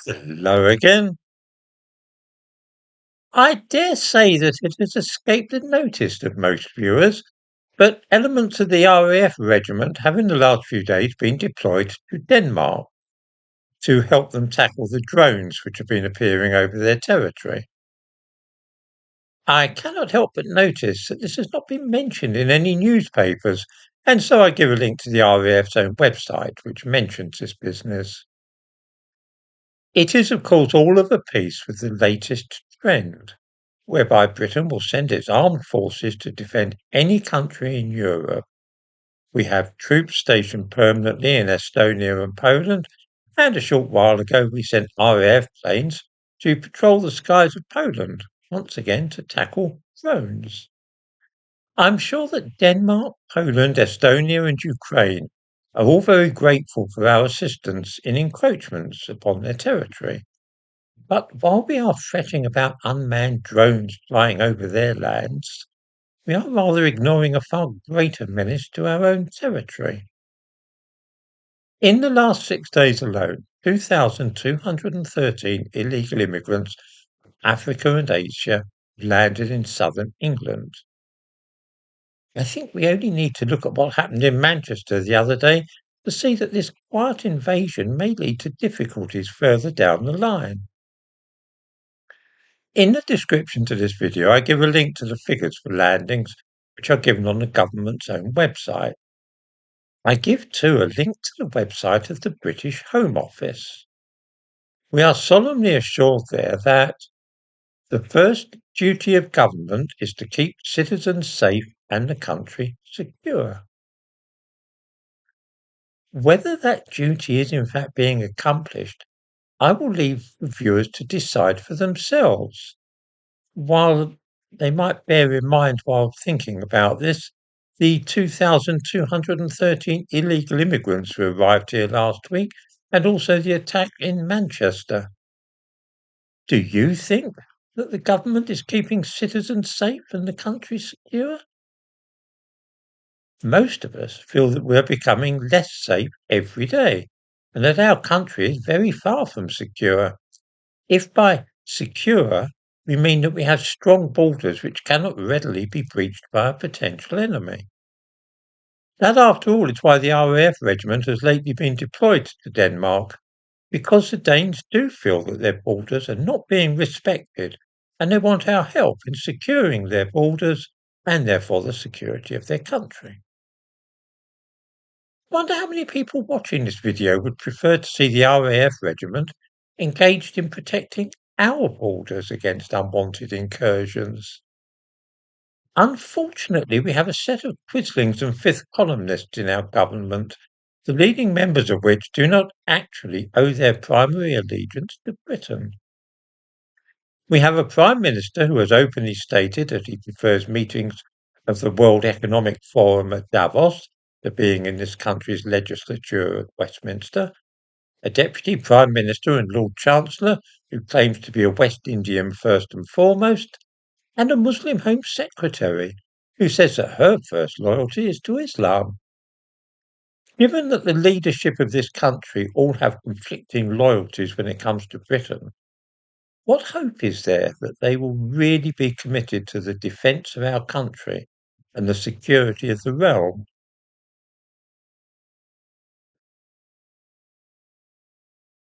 Hello again. I dare say that it has escaped the notice of most viewers, but elements of the RAF Regiment have in the last few days been deployed to Denmark to help them tackle the drones which have been appearing over their territory. I cannot help but notice that this has not been mentioned in any newspapers, and so I give a link to the RAF's own website which mentions this business. It is, of course, all of a piece with the latest trend, whereby Britain will send its armed forces to defend any country in Europe. We have troops stationed permanently in Estonia and Poland, and a short while ago we sent RAF planes to patrol the skies of Poland, once again to tackle drones. I'm sure that Denmark, Poland, Estonia, and Ukraine are all very grateful for our assistance in encroachments upon their territory. But while we are fretting about unmanned drones flying over their lands, we are rather ignoring a far greater menace to our own territory. In the last 6 days alone, 2,213 illegal immigrants from Africa and Asia landed in southern England. I think we only need to look at what happened in Manchester the other day to see that this quiet invasion may lead to difficulties further down the line. In the description to this video, I give a link to the figures for landings, which are given on the government's own website. I give too a link to the website of the British Home Office. We are solemnly assured there that the first duty of government is to keep citizens safe and the country secure. Whether that duty is in fact being accomplished, I will leave the viewers to decide for themselves. While they might bear in mind while thinking about this, the 2,213 illegal immigrants who arrived here last week, and also the attack in Manchester. Do you think that the government is keeping citizens safe and the country secure? Most of us feel that we're becoming less safe every day, and that our country is very far from secure. If by secure we mean that we have strong borders which cannot readily be breached by a potential enemy. That, after all, is why the RAF Regiment has lately been deployed to Denmark, because the Danes do feel that their borders are not being respected, and they want our help in securing their borders and therefore the security of their country. I wonder how many people watching this video would prefer to see the RAF Regiment engaged in protecting our borders against unwanted incursions. Unfortunately, we have a set of quislings and fifth columnists in our government, the leading members of which do not actually owe their primary allegiance to Britain. We have a Prime Minister who has openly stated that he prefers meetings of the World Economic Forum at Davos to being in this country's legislature at Westminster, a Deputy Prime Minister and Lord Chancellor who claims to be a West Indian first and foremost, and a Muslim Home Secretary who says that her first loyalty is to Islam. Given that the leadership of this country all have conflicting loyalties when it comes to Britain, what hope is there that they will really be committed to the defence of our country and the security of the realm?